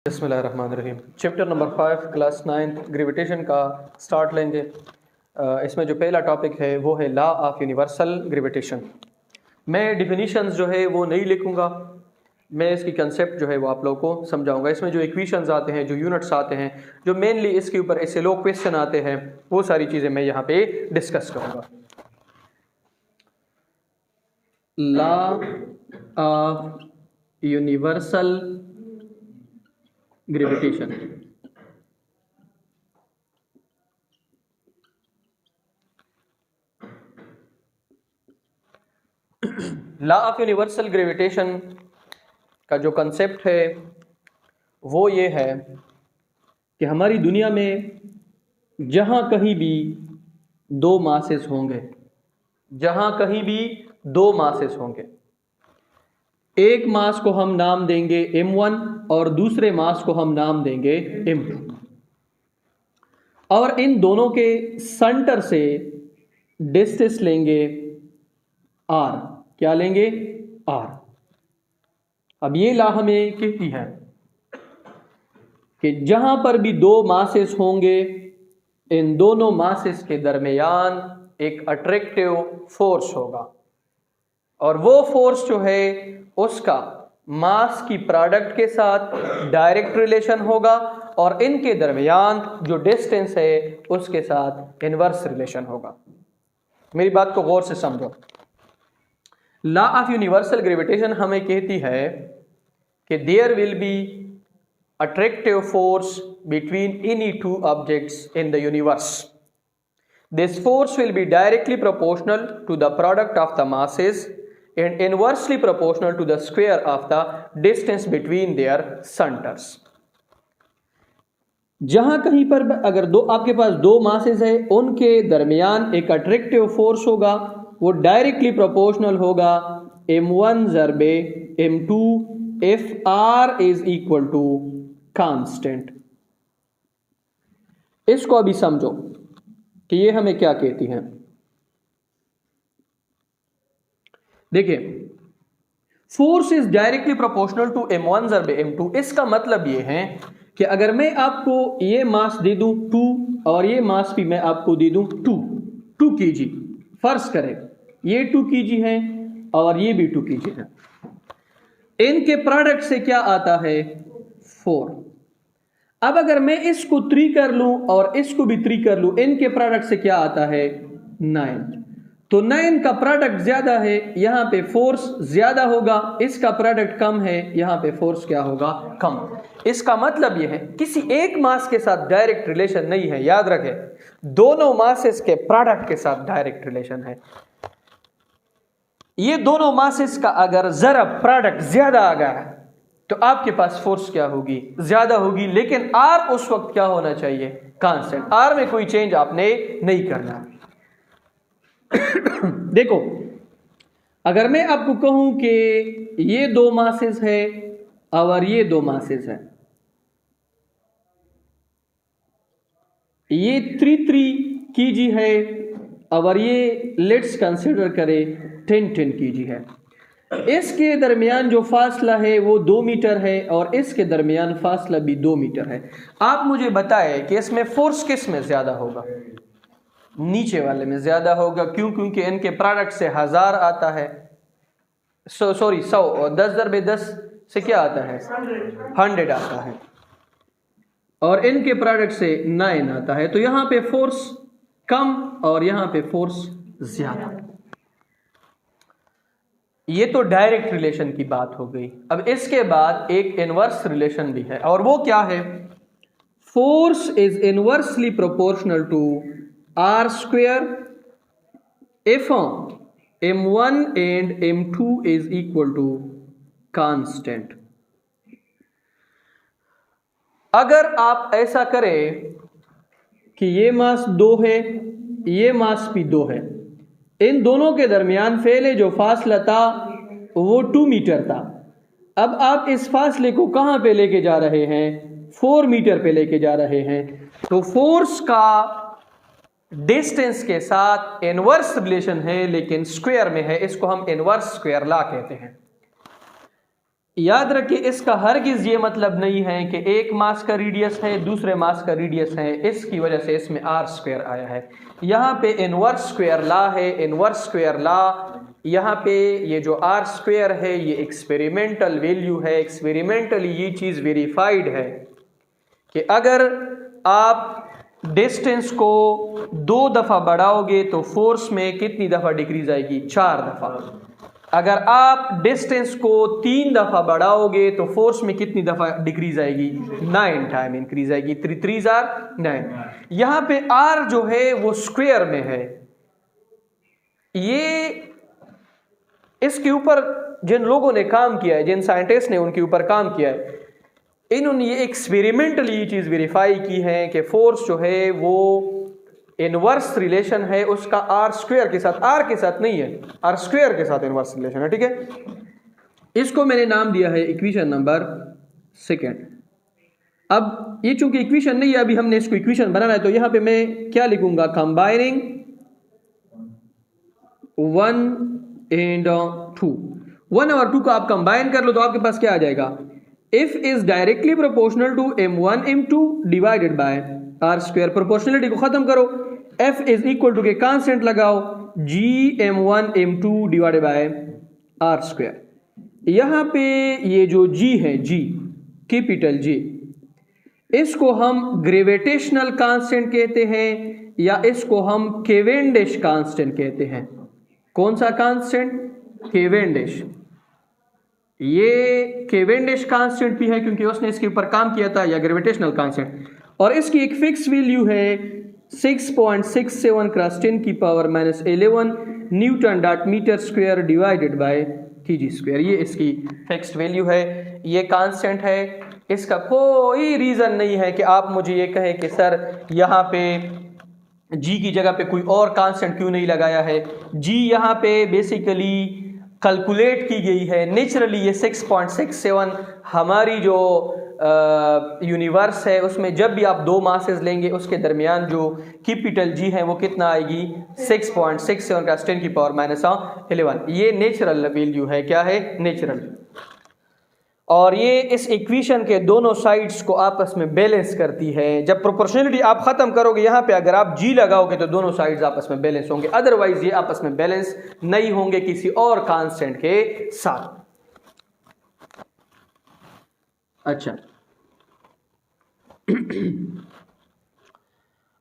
बिस्मिल्लाहिर्रहमानिर्रहीम। Chapter number 5 class 9 gravitation का start लेंगे। इसमें जो पहला टॉपिक है वो है लॉ ऑफ यूनिवर्सल ग्रेविटेशन। मैं डिफिनीशंस जो है वो नहीं लिखूंगा, मैं इसकी कंसेप्ट जो है वो आप लोगों को समझाऊंगा। इसमें जो इक्वेशंस आते हैं, जो यूनिट्स आते हैं, जो मेनली इसके ऊपर ऐसे लो क्वेश्चन आते हैं, वो सारी चीज़ें मैं यहाँ पे डिस्कस करूँगा। Law of universal gravitation. Law of universal gravitation का जो कंसेप्ट है वो ये है कि हमारी दुनिया में जहाँ कहीं भी दो मासेस होंगे, जहाँ कहीं भी दो मासेस होंगे, एक मास को हम नाम देंगे m1 और दूसरे मास को हम नाम देंगे m2, और इन दोनों के सेंटर से डिस्टेंस लेंगे r। क्या लेंगे? r। अब ये लॉ हमें कहती है कि जहां पर भी दो मासेस होंगे, इन दोनों मासेस के दरमियान एक अट्रैक्टिव फोर्स होगा, और वो फोर्स जो है उसका मास की प्रोडक्ट के साथ डायरेक्ट रिलेशन होगा, और इनके दरमियान जो डिस्टेंस है उसके साथ इनवर्स रिलेशन होगा। मेरी बात को गौर से समझो। लॉ ऑफ यूनिवर्सल ग्रेविटेशन हमें कहती है कि there will be attractive force between any two objects in the universe. This force will be directly proportional to the product of the masses and inversely proportional to the square of the distance between their centers. जहां कहीं पर अगर आपके पास दो masses है, उनके दरमियान एक अट्रैक्टिव फोर्स होगा, वो डायरेक्टली प्रोपोर्शनल होगा m1 ज़रबे m2 if r is equal to constant. इसको अभी समझो कि ये हमें क्या कहती है। देखिए, force is directly proportional to m1 ज़रबे m2। इसका मतलब ये है कि अगर मैं आपको ये मास दे दूं 2 और ये मास भी मैं आपको दे दूं 2 kg, फर्ज करें ये 2 kg है और ये भी 2 kg है, इनके प्रोडक्ट से क्या आता है? 4। अब अगर मैं इसको 3 कर लूं और इसको भी 3 कर लूं, इनके प्रोडक्ट से क्या आता है? 9। तो 9 का प्रोडक्ट ज्यादा है, यहां पे फोर्स ज्यादा होगा, इसका प्रोडक्ट कम है, यहां पे फोर्स क्या होगा? कम। इसका मतलब यह है किसी एक मास के साथ डायरेक्ट रिलेशन नहीं है, याद रखें, दोनों मासेस के प्रोडक्ट के साथ डायरेक्ट रिलेशन है। ये दोनों मासेस का अगर जरा प्रोडक्ट ज्यादा आ गया है तो आपके पास फोर्स क्या होगी? ज्यादा होगी, लेकिन आर उस वक्त क्या होना चाहिए? कांस्टेंट। आर में कोई चेंज आपने नहीं करना। देखो, अगर मैं आपको कहूं कि ये दो मासेस है और ये दो मासेस है, ये 3 kg है और ये लेट्स कंसिडर करें 10 kg है। इसके दरमियान जो फासला है वो 2 मीटर है और इसके दरमियान फासला भी 2 मीटर है। आप मुझे बताएं कि इसमें फोर्स किस में ज्यादा होगा? नीचे वाले में ज्यादा होगा। क्यों? क्योंकि इनके प्रोडक्ट से 1000 आता है, 100 और 10 ज़रबे 10 से क्या आता है? 100 आता है, और इनके प्रोडक्ट से 9 आता है। तो यहां पे फोर्स कम और यहां पे फोर्स ज्यादा। ये तो डायरेक्ट रिलेशन की बात हो गई। अब इसके बाद एक इनवर्स रिलेशन भी है, और वो क्या है? Force is inversely proportional to r square if m1 and m2 is equal to constant. अगर आप ऐसा करें कि ये मास 2 है, ये मास भी 2 है, इन दोनों के दरमियान पहले जो फासला था वो 2 मीटर था। अब आप इस फासले को कहां पे लेके जा रहे हैं? 4 मीटर पे लेके जा रहे हैं। तो फोर्स का डिस्टेंस के साथ इनवर्स रिलेशन है, लेकिन स्क्वायर में है। इसको हम इनवर्स स्क्वायर लॉ कहते हैं। याद रखिए इसका हरगिज ये मतलब नहीं है कि एक मास का रेडियस है दूसरे मास का रेडियस है, इसकी वजह से इसमें आर स्क्वायर आया है। यहाँ पे इनवर्स स्क्वायर लॉ है, इनवर्स स्क्वायर लॉ यहाँ पे ये जो आर स्क्वायर है ये एक्सपेरिमेंटल वैल्यू है, एक्सपेरिमेंटली ये चीज़ वेरीफाइड है कि अगर आप डिस्टेंस को 2 दफ़ा बढ़ाओगे तो फोर्स में कितनी दफ़ा डिक्रीज आएगी? 4 दफ़ा। अगर आप डिस्टेंस को 3 दफ़ा बढ़ाओगे तो फोर्स में कितनी दफ़ा डिक्रीज आएगी? 9 टाइम इंक्रीज आएगी। 3 3 आर 9। यहाँ पे आर जो है वो स्क्वायर में है। ये इसके ऊपर जिन लोगों ने काम किया है, जिन साइंटिस्ट ने उनके ऊपर काम किया है, इन्होंने ये एक्सपेरिमेंटली ये चीज़ वेरीफाई की है कि फोर्स जो है वो इनवर्स रिलेशन है उसका आर स्क्वायर के साथ, आर के साथ नहीं है, आर स्क्वायर के साथ इनवर्स रिलेशन है। ठीक है, इसको मैंने नाम दिया है इक्वेशन नंबर 2। अब ये चूंकि इक्वेशन नहीं है, अभी हमने इसको इक्वेशन बनाना है, तो यहां पे मैं क्या लिखूंगा? Combining 1 and 2। 1 और 2 को आप कंबाइन कर लो तो आपके पास क्या आ जाएगा? If is directly proportional to m1 m2 divided by r square. Proportionality को खत्म करो, f is equal to k constant लगाओ g m1 m2 divided by r square. यहां पे ये जो g है, g कैपिटल G, इसको हम ग्रेविटेशनल कांस्टेंट कहते हैं या इसको हम केवेंडिश कांस्टेंट कहते हैं। कौन सा कांस्टेंट? केवेंडिश। ये केवेंडिश कांस्टेंट भी है क्योंकि उसने इसके ऊपर काम किया था, या ग्रेविटेशनल कांस्टेंट, और इसकी एक फिक्स वैल्यू है 6.67 क्रॉस 10 की power -11 newton dot metre square divided by kg square. ये इसकी फिक्स्ड वैल्यू है, ये कांस्टेंट है। इसका कोई रीजन नहीं है कि आप मुझे ये कहें कि सर यहाँ पे g की जगह पे कोई और कांस्टेंट क्यों नहीं लगाया है। g यहाँ पे बेसिकली कैलकुलेट की गई है नेचुरली। ये 6.67 हमारी जो यूनिवर्स है उसमें जब भी आप 2 मासेस लेंगे उसके दरमियान जो कैपिटल G है वो कितना आएगी? 6.67 का 10 की पावर -11। ये नेचुरल वैल्यू है। क्या है? नेचुरल। और ये इस इक्वेशन के दोनों साइड्स को आपस में बैलेंस करती है। जब प्रोपोर्शनलिटी आप खत्म करोगे यहाँ पे अगर आप G लगाओगे तो दोनों साइड्स आपस में बैलेंस होंगे, अदरवाइज ये आपस में बैलेंस नहीं होंगे किसी और कांस्टेंट के साथ। अच्छा,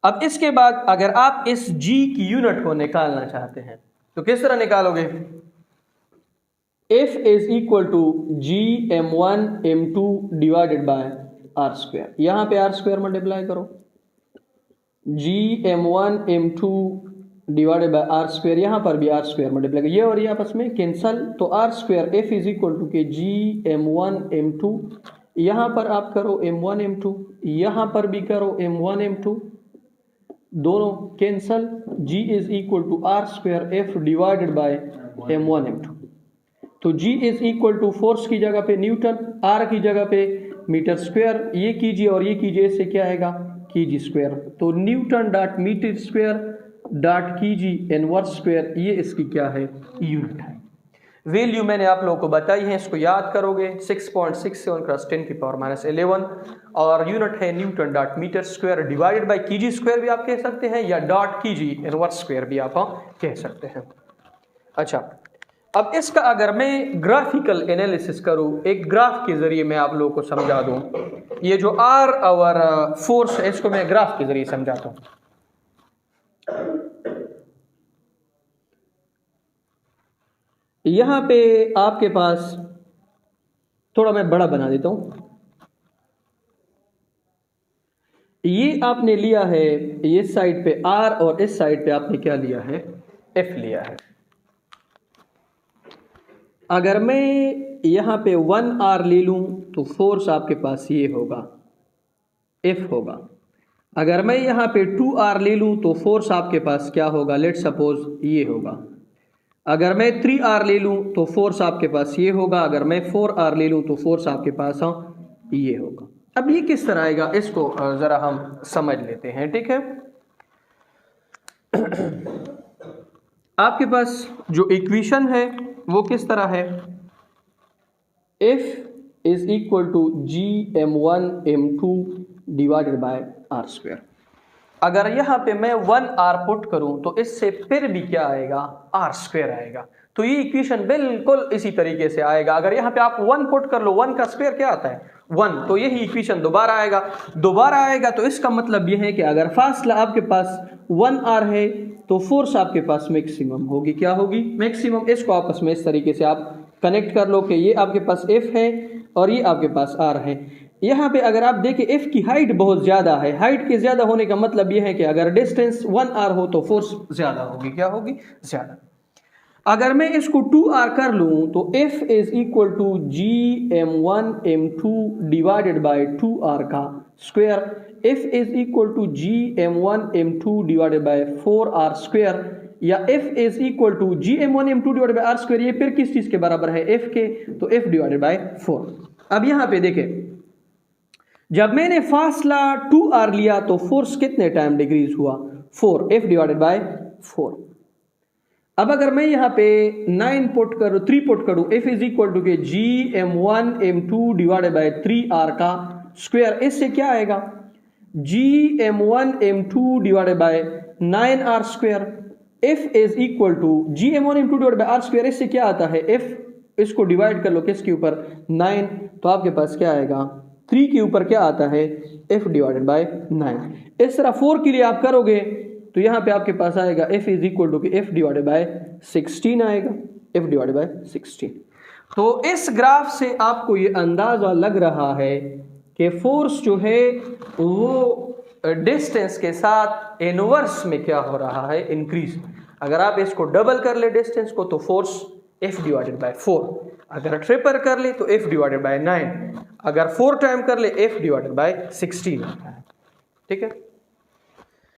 अब इसके बाद अगर आप इस G की यूनिट को निकालना चाहते हैं तो किस तरह निकालोगे? F is equal to G m1 m2 divided by r square. यहां पे आर स्क्वायर मल्टीप्लाई करो, G m1 m2 divided by r square, यहां पर भी आर स्क्वायर मल्टीप्लाई करो, ये और ये आपस में कैंसल, तो r square F is equal to k G m1 m2, यहां पर आप करो m1 m2, यहां पर भी करो m1 m2, दोनों cancel, G is equal to r square F divided by m1 m2। तो G is equal to force की जगह पे न्यूटन, R की जगह पे मीटर स्क्वायर, ये कीजिए और ये कीजिए, इससे क्या आएगा? kg square. तो newton dot metre square dot kg inverse square, ये इसकी क्या है? यूनिट है। वैल्यू मैंने आप लोगों को बताई है, इसको याद करोगे 6.67 क्रॉस 10 की पावर -11, और यूनिट है newton dot metre square divided by kg square भी आप कह सकते हैं, या डॉट kg इनवर्स स्क्वायर भी आप कह सकते हैं। अच्छा, अब इसका अगर मैं ग्राफिकल एनालिसिस करूं, एक ग्राफ के जरिए मैं आप लोगों को समझा दूं, ये जो आर और फोर्स है इसको मैं ग्राफ के जरिए समझाता हूं। यहां पे आपके पास थोड़ा मैं बड़ा बना देता हूं, ये आपने लिया है ये साइड पे आर और इस साइड पे आपने क्या लिया है? एफ लिया है। अगर मैं यहां पे 1R ले लूं तो फोर्स आपके पास ये होगा, F होगा। अगर मैं यहां पे 2R ले लूं तो फोर्स आपके पास क्या होगा? लेट सपोज ये होगा। अगर मैं 3R ले लूं तो फोर्स आपके पास ये होगा। अगर मैं 4R ले लूं तो फोर्स आपके पास ये होगा। अब ये किस तरह आएगा इसको जरा हम समझ लेते हैं, ठीक है। आपके पास जो इक्वेशन है वो किस तरह है? F is equal to GM1 M2 divided by r square. अगर यहाँ पे मैं 1r पुट करूं तो इससे फिर भी क्या आएगा, आर स्क्वायर आएगा। तो ये इक्वेशन बिल्कुल इसी तरीके से आएगा। अगर यहाँ पे आप 1 पुट कर लो, 1 का स्क्वायर क्या आता है 1, तो यही इक्वेशन दोबारा आएगा। तो इसका मतलब यह है कि अगर फासला आपके पास 1r है तो फोर्स आपके पास मैक्सिमम होगी। क्या होगी, मैक्सिमम। इसको आपस में इस तरीके से आप कनेक्ट कर लो कि ये आपके पास F है और ये आपके पास R है। यहाँ पे अगर आप देखें F की हाइट बहुत ज़्यादा है। हाइट के ज़्यादा होने का मतलब यह है कि अगर डिस्टेंस 1r हो तो फोर्स ज़्यादा होगी। क्या होगी, ज़्यादा। अगर मैं इसको 2r कर लूँ तो F is equal to GM1 M2 divided by 2r का square. F is equal to GM1 M2 divided by 4r square, या F is equal to GM1 M2 divided by r square. ये फिर किस चीज़ के बराबर है, F के, तो F डिवाइडेड बाय 4। अब यहाँ पे देखें, जब मैंने फासला 2r लिया तो फोर्स कितने टाइम डिक्रीज हुआ, 4, F डिवाइडेड बाय 4। अब अगर मैं यहाँ पे 3 पुट करूँ, F इज इक्वल टू के GM1 M2 divided bye 3r का स्क्वायर। इससे क्या आएगा, GM1 M2 divided by 9r square. F is equal to GM1 M2 divided by r square. इससे क्या आता है, F इसको डिवाइड कर लो किसके ऊपर, 9, तो आपके पास क्या आएगा, 3 के ऊपर क्या आता है, F डिवाइडेड बाय 9। इस तरह 4 के लिए आप करोगे तो यहाँ पे आपके पास आएगा F is equal to F divided by 16 आएगा, F डिवाइडेड बाय 16। तो इस ग्राफ से आपको ये अंदाजा लग रहा है कि फोर्स जो है वो डिस्टेंस के साथ इनवर्स में क्या हो रहा है, इंक्रीज। अगर आप इसको डबल कर ले डिस्टेंस को तो फोर्स F डिवाइडेड बाय 4, अगर ट्रिपल कर ले तो F डिवाइडेड बाय 9, अगर 4 टाइम कर ले F डिवाइडेड बाय 16 आता है। ठीक है।